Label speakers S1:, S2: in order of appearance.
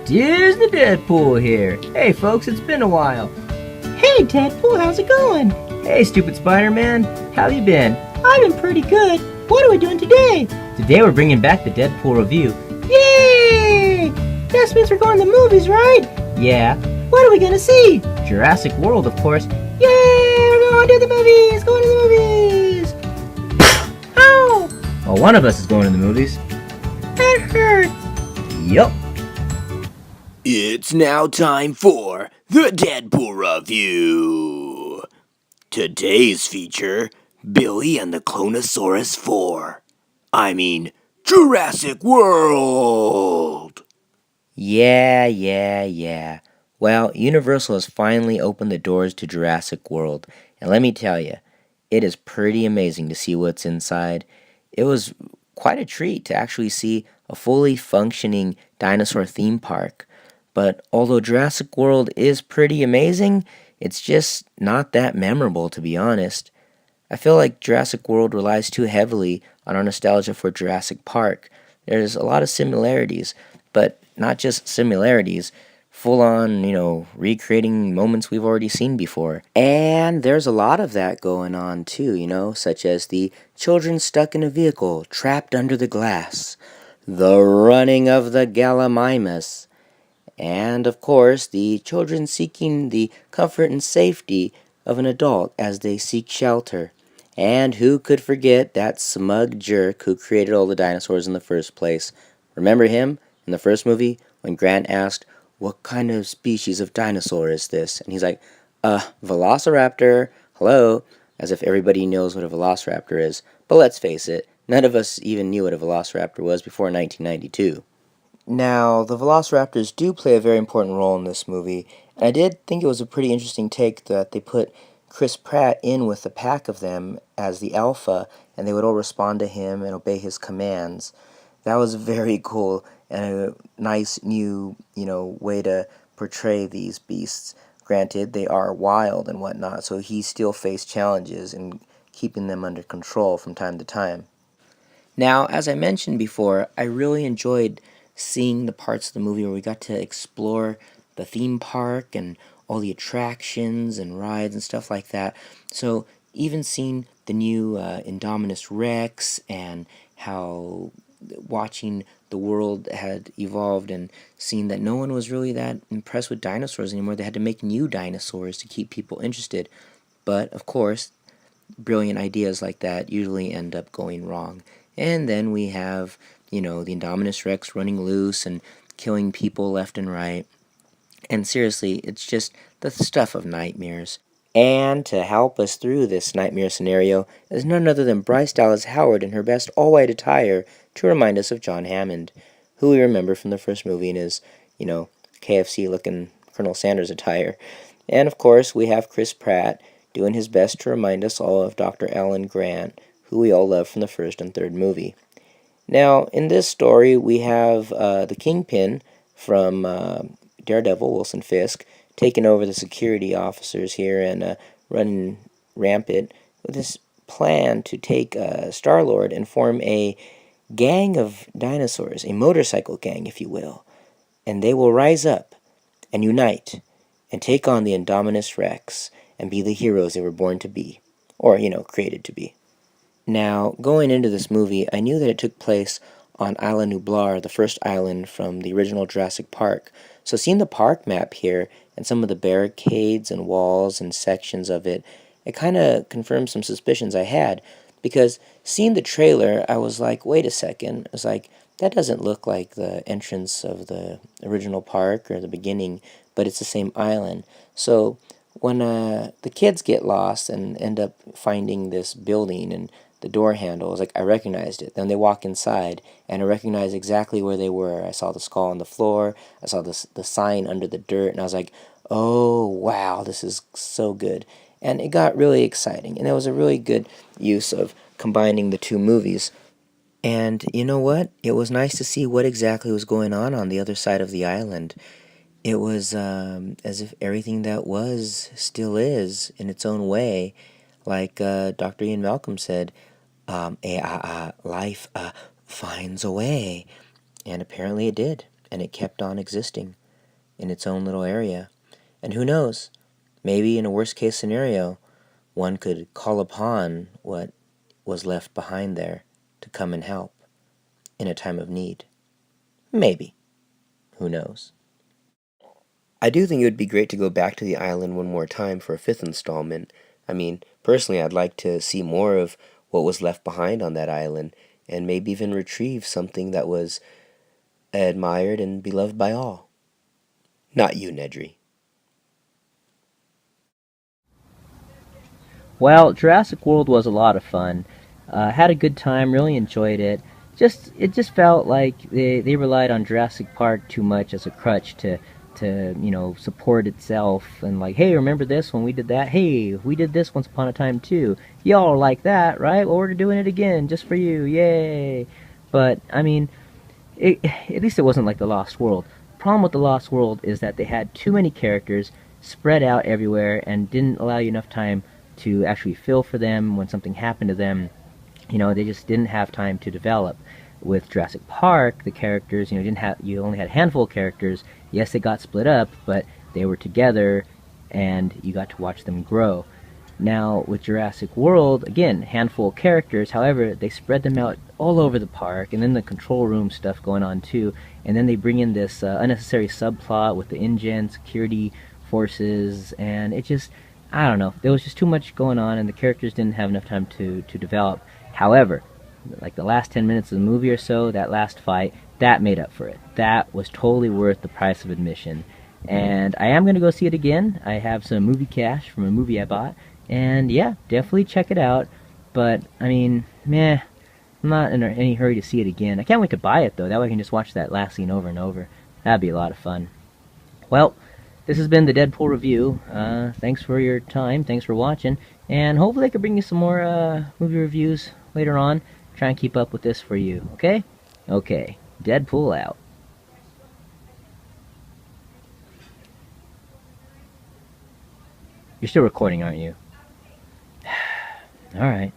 S1: Here's the Deadpool here. Hey folks, it's been a while.
S2: Hey Deadpool, how's it going?
S1: Hey stupid Spider-Man, how you been?
S2: I've been pretty good. What are we doing today?
S1: Today we're bringing back the Deadpool review.
S2: Yay! That means we're going to the movies, right?
S1: Yeah,
S2: What are we gonna see?
S1: Jurassic World of course.
S2: Yay! We're going to the movies! Going to the movies! Ow!
S1: Well, one of us is going to the movies.
S2: That hurts!
S1: Yup.
S3: It's now time for the Deadpool review. Today's feature, Billy and the Clonosaurus 4. I mean, Jurassic World.
S1: Yeah. Well, Universal has finally opened the doors to Jurassic World, and let me tell you, it is pretty amazing to see what's inside. It was quite a treat to actually see a fully functioning dinosaur theme park. But although Jurassic World is pretty amazing, it's just not that memorable, to be honest. I feel like Jurassic World relies too heavily on our nostalgia for Jurassic Park. There's a lot of similarities, but not just similarities, full on, recreating moments we've already seen before. And there's a lot of that going on too, such as the children stuck in a vehicle, trapped under the glass, the running of the Gallimimus, and of course, the children seeking the comfort and safety of an adult as they seek shelter. And who could forget that smug jerk who created all the dinosaurs in the first place? Remember him in the first movie when Grant asked, "What kind of species of dinosaur is this?" And he's like, Velociraptor, hello, as if everybody knows what a velociraptor is. But let's face it, none of us even knew what a velociraptor was before 1992. Now, the velociraptors do play a very important role in this movie, and I did think it was a pretty interesting take that they put Chris Pratt in with a pack of them as the alpha, and they would all respond to him and obey his commands. That was very cool and a nice new, way to portray these beasts. Granted, they are wild and whatnot, so he still faced challenges in keeping them under control from time to time. Now, as I mentioned before, I really enjoyed seeing the parts of the movie where we got to explore the theme park and all the attractions and rides and stuff like that. So, even seeing the new Indominus Rex and how watching the world had evolved and seeing that no one was really that impressed with dinosaurs anymore. They had to make new dinosaurs to keep people interested. But, of course, brilliant ideas like that usually end up going wrong. And then we have, the Indominus Rex running loose and killing people left and right. And seriously, it's just the stuff of nightmares. And to help us through this nightmare scenario is none other than Bryce Dallas Howard in her best all-white attire to remind us of John Hammond, who we remember from the first movie in his, KFC-looking Colonel Sanders attire. And of course, we have Chris Pratt doing his best to remind us all of Dr. Alan Grant, who we all love from the first and third movie. Now, in this story, we have the Kingpin from Daredevil, Wilson Fisk, taking over the security officers here and running rampant with this plan to take Star-Lord and form a gang of dinosaurs, a motorcycle gang, if you will. And they will rise up and unite and take on the Indominus Rex and be the heroes they were born to be, or, created to be. Now, going into this movie, I knew that it took place on Isla Nublar, the first island from the original Jurassic Park. So seeing the park map here and some of the barricades and walls and sections of it, it kind of confirmed some suspicions I had. Because seeing the trailer, I was like, wait a second. I was like, that doesn't look like the entrance of the original park or the beginning, but it's the same island. So when the kids get lost and end up finding this building and the door handle, was like, I recognized it. Then they walk inside, and I recognized exactly where they were. I saw the skull on the floor. I saw the sign under the dirt, and I was like, oh, wow, this is so good. And it got really exciting, and it was a really good use of combining the two movies. And you know what? It was nice to see what exactly was going on the other side of the island. It was as if everything that was still is in its own way. Like Dr. Ian Malcolm said, life finds a way. And apparently it did. and it kept on existing in its own little area. And who knows, maybe in a worst case scenario, one could call upon what was left behind there to come and help in a time of need. Maybe. Who knows? I do think it would be great to go back to the island one more time for a fifth installment. I mean, personally, I'd like to see more of what was left behind on that island, and maybe even retrieve something that was admired and beloved by all. Not you, Nedry.
S2: Well, Jurassic World was a lot of fun. Had a good time, really enjoyed it. It just felt like they relied on Jurassic Park too much as a crutch to support itself, and like, hey, remember this when we did that? Hey, we did this once upon a time too. Y'all like that, right? Well, we're doing it again just for you. Yay. But I mean, at least it wasn't like the Lost World. The problem with the Lost World is that they had too many characters spread out everywhere and didn't allow you enough time to actually feel for them when something happened to them. They just didn't have time to develop. With Jurassic Park, the characters, you only had a handful of characters. Yes, they got split up, but they were together, and you got to watch them grow. Now, with Jurassic World, again, handful of characters. However, they spread them out all over the park, and then the control room stuff going on too. And then they bring in this unnecessary subplot with the InGen security forces, and it just, I don't know. There was just too much going on, and the characters didn't have enough time to develop. However, like the last 10 minutes of the movie or so, that last fight, that made up for it. That was totally worth the price of admission. And I am going to go see it again. I have some movie cash from a movie I bought. And yeah, definitely check it out. But, I mean, meh. I'm not in any hurry to see it again. I can't wait to buy it, though. That way I can just watch that last scene over and over. That'd be a lot of fun. Well, this has been the Deadpool review. Thanks for your time. Thanks for watching. And hopefully I can bring you some more movie reviews later on. Try and keep up with this for you, okay? Okay, Deadpool out. You're still recording, aren't you? Alright.